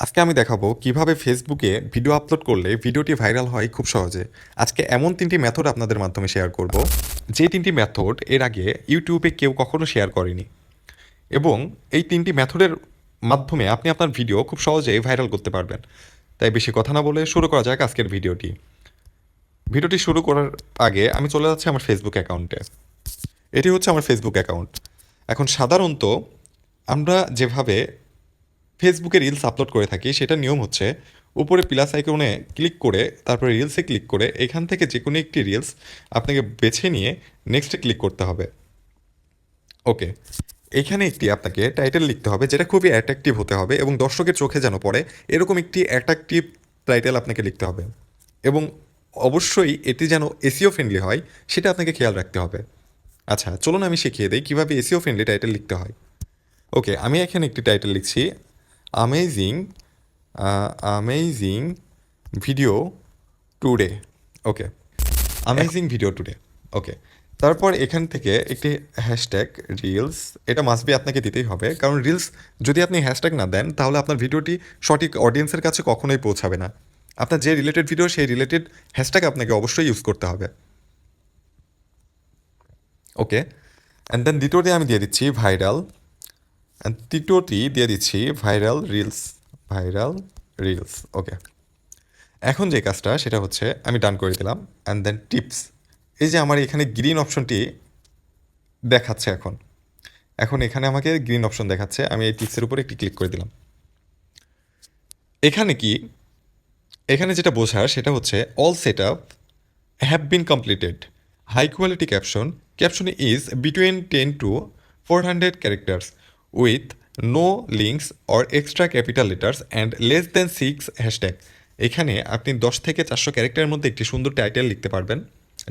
আজকে আমি দেখাবো কিভাবে ফেসবুকে ভিডিও আপলোড করলে ভিডিওটি ভাইরাল হয় খুব সহজে। আজকে এমন 3টি মেথড আপনাদের মাধ্যমে শেয়ার করব, যে 3টি মেথড এর আগে ইউটিউবে কেউ কখনো শেয়ার করেনি। এবং এই 3টি মেথডের মাধ্যমে আপনি আপনার ভিডিও খুব সহজেই ভাইরাল করতে পারবেন। তাই বেশি কথা না বলে শুরু করা যাক আজকের ভিডিওটি। ভিডিওটি শুরু করার আগে আমি চলে যাচ্ছি আমার ফেসবুক অ্যাকাউন্টে। এটি হচ্ছে আমার ফেসবুক অ্যাকাউন্ট। এখন সাধারণত আমরা যেভাবে ফেসবুকে রিলস আপলোড করে থাকি সেটার নিয়ম হচ্ছে উপরে প্লাস আইকনে ক্লিক করে তারপরে রিলসে ক্লিক করে এখান থেকে যে কোনো একটি রিলস আপনাকে বেছে নিয়ে নেক্সটে ক্লিক করতে হবে। ওকে, এখানে একটি আপনাকে টাইটেল লিখতে হবে যেটা খুবই অ্যাট্রাকটিভ হতে হবে এবং দর্শকের চোখে যেন পড়ে এরকম একটি অ্যাট্রাকটিভ টাইটেল আপনাকে লিখতে হবে। এবং অবশ্যই এটি যেন এসইও ফ্রেন্ডলি হয় সেটা আপনাকে খেয়াল রাখতে হবে। আচ্ছা, চলুন আমি শিখিয়ে দিই কীভাবে এসইও ফ্রেন্ডলি টাইটেল লিখতে হয়। ওকে, আমি এখানে একটি টাইটেল লিখছি, অ্যামেজিং অ্যামেজিং ভিডিও টুডে। ওকে, অ্যামেজিং ভিডিও টুডে। ওকে, তারপর এখান থেকে একটি হ্যাশট্যাগ রিলস, এটা মাস্ট বি আপনাকে দিতেই হবে, কারণ রিলস যদি আপনি হ্যাশট্যাগ না দেন তাহলে আপনার ভিডিওটি সঠিক অডিয়েন্সের কাছে কখনোই পৌঁছাবে না। আপনার যে রিলেটেড ভিডিও সেই রিলেটেড হ্যাশট্যাগ আপনাকে অবশ্যই ইউজ করতে হবে। ওকে, অ্যান্ড দেন দ্বিতীয়টি আমি দিয়ে দিচ্ছি ভাইরাল, অ্যান্ড তৃতীয়টি দিয়ে দিচ্ছি viral reels. Viral reels. Okay, এখন যে কাজটা সেটা হচ্ছে আমি ডান করে দিলাম। অ্যান্ড দেন টিপস, এই যে আমার এখানে গ্রিন অপশনটি দেখাচ্ছে, এখন এখন এখানে আমাকে গ্রিন অপশন দেখাচ্ছে, আমি এই টিপসের উপরে একটি ক্লিক করে দিলাম। এখানে কি, এখানে যেটা বোঝার সেটা হচ্ছে all set up have been completed, high quality caption, caption is between 10 to 400 characters with no links or extra capital letters and less than 6 hashtag. এখানে আপনি 10 থেকে 400 ক্যারেক্টারের মধ্যে একটি সুন্দর টাইটেল লিখতে পারবেন,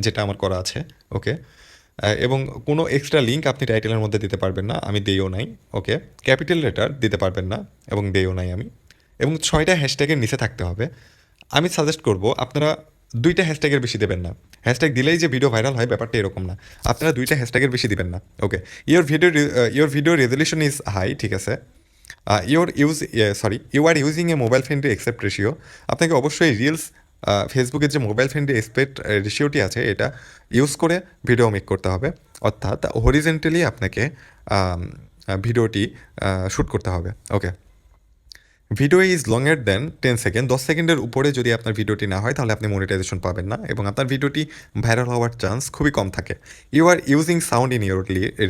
যেটা আমার করা আছে। ওকে, এবং কোনো এক্সট্রা লিঙ্ক আপনি টাইটেলের মধ্যে দিতে পারবেন না, আমি দেইও নাই। ওকে, ক্যাপিটাল লেটার দিতে পারবেন না এবং দেইও নাই আমি। এবং 6টা হ্যাশট্যাগের নিচে থাকতে হবে। আমি সাজেস্ট করব আপনারা 2টা হ্যাশট্যাগের বেশি দেবেন না। হ্যাশট্যাগ দিলেই যে ভিডিও ভাইরাল হয় ব্যাপারটা এরকম না। আপনারা 2টা হ্যাশট্যাগের বেশি দিবেন না। Okay, your video resolution is high, ঠিক আছে। You are using a mobile friendly aspect ratio. আপনাকে অবশ্যই রিলস ফেসবুকের যে মোবাইল ফ্রেন্ডলি এক্সপেক্ট রেশিওটি আছে এটা ইউজ করে ভিডিও মেক করতে হবে, অর্থাৎ হরিজেন্টালি আপনাকে ভিডিওটি শ্যুট করতে হবে। ওকে, ভিডিও ইজ লংয়ের দেন 10 সেকেন্ড, 10 সেকেন্ডের উপরে যদি আপনার ভিডিওটি না হয় তাহলে আপনি মনিটাইজেশন পাবেন না এবং আপনার ভিডিওটি ভাইরাল হওয়ার চান্স খুবই কম থাকে। You are using sound in your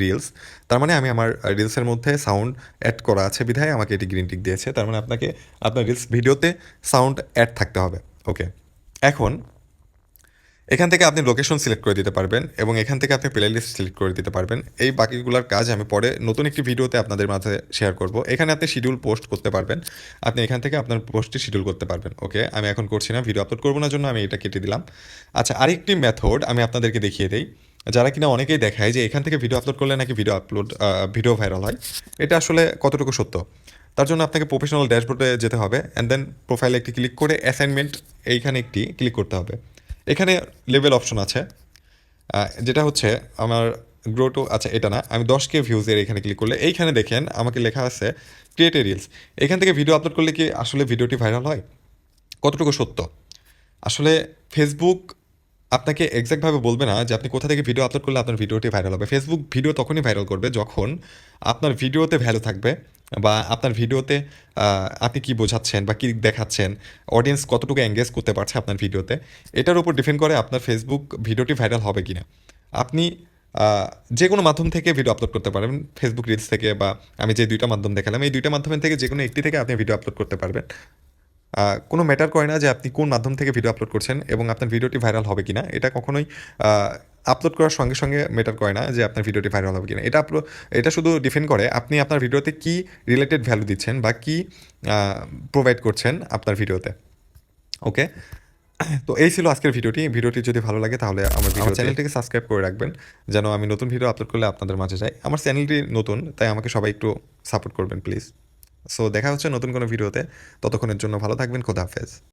reels, তার মানে আমি আমার রিলসের মধ্যে সাউন্ড অ্যাড করা আছে বিধায় আমাকে এটি গ্রিন টিক দিয়েছে, তার মানে আপনাকে আপনার রিলস ভিডিওতে সাউন্ড অ্যাড থাকতে হবে। ওকে, এখন এখান থেকে আপনি লোকেশন সিলেক্ট করে দিতে পারবেন এবং এখান থেকে আপনি প্লে লিস্ট সিলেক্ট করে দিতে পারবেন। এই বাকিগুলোর কাজ আমি পরে নতুন একটি ভিডিওতে আপনাদের মাঝে শেয়ার করব। এখানে আপনি শিডিউল পোস্ট করতে পারবেন, আপনি এখান থেকে আপনার পোস্টটি শিডিউল করতে পারবেন। ওকে, আমি এখন করছি না, ভিডিও আপলোড করবো না জন্য আমি এটা কেটে দিলাম। আচ্ছা, আরেকটি মেথড আমি আপনাদেরকে দেখিয়ে দিই, যারা কিনা অনেকেই দেখায় যে এখান থেকে ভিডিও আপলোড করলে নাকি ভিডিও ভাইরাল হয়। এটা আসলে কতটুকু সত্য, তার জন্য আপনাকে প্রফেশনাল ড্যাশবোর্ডে যেতে হবে অ্যান্ড দেন প্রোফাইলে একটি ক্লিক করে অ্যাসাইনমেন্ট এইখানে একটি ক্লিক করতে হবে। এখানে লেভেল অপশন আছে, যেটা হচ্ছে আমার গ্রো টু, আচ্ছা এটা না, আমি 10K ভিউজের এখানে ক্লিক করলে এইখানে দেখেন আমাকে লেখা আছে ক্রিয়েট এ রিলস। এখান থেকে ভিডিও আপলোড করলে কি আসলে ভিডিওটি ভাইরাল হয়, কতটুকু সত্য? আসলে ফেসবুক আপনাকে এক্স্যাক্টভাবে বলবে না যে আপনি কোথা থেকে ভিডিও আপলোড করলে আপনার ভিডিওটি ভাইরাল হবে। ফেসবুক ভিডিও তখনই ভাইরাল করবে যখন আপনার ভিডিওতে ভ্যালু থাকবে, বা আপনার ভিডিওতে আপনি কি বোঝাচ্ছেন বা কী দেখাচ্ছেন, অডিয়েন্স কতটুকু এঙ্গেজ করতে পারছে আপনার ভিডিওতে, এটার উপর ডিপেন্ড করে আপনার ফেসবুক ভিডিওটি ভাইরাল হবে কি না। আপনি যে কোনো মাধ্যম থেকে ভিডিও আপলোড করতে পারবেন, ফেসবুক রিলস থেকে বা আমি যে 2টা মাধ্যম দেখালাম এই 2টা মাধ্যমের থেকে যে কোনো একটি থেকে আপনি ভিডিও আপলোড করতে পারবেন। কোনো ম্যাটার করে না যে আপনি কোন মাধ্যম থেকে ভিডিও আপলোড করছেন এবং আপনার ভিডিওটি ভাইরাল হবে কিনা, এটা কখনোই আপলোড করার সঙ্গে সঙ্গে ম্যাটার করে না যে আপনার ভিডিওটি ভাইরাল হবে কিনা। এটা শুধু ডিপেন্ড করে আপনি আপনার ভিডিওতে কী রিলেটেড ভ্যালু দিচ্ছেন বা কী প্রোভাইড করছেন আপনার ভিডিওতে। ওকে, তো এই ছিল আজকের ভিডিওটি। ভিডিওটি যদি ভালো লাগে তাহলে আমার চ্যানেলটিকে সাবস্ক্রাইব করে রাখবেন, যেন আমি নতুন ভিডিও আপলোড করলে আপনাদের মাঝে যাই। আমার চ্যানেলটি নতুন, তাই আমাকে সবাই একটু সাপোর্ট করবেন প্লিজ। সো দেখা হচ্ছে নতুন কোনো ভিডিওতে, ততক্ষণের জন্য ভালো থাকবেন, খোদা হাফেজ।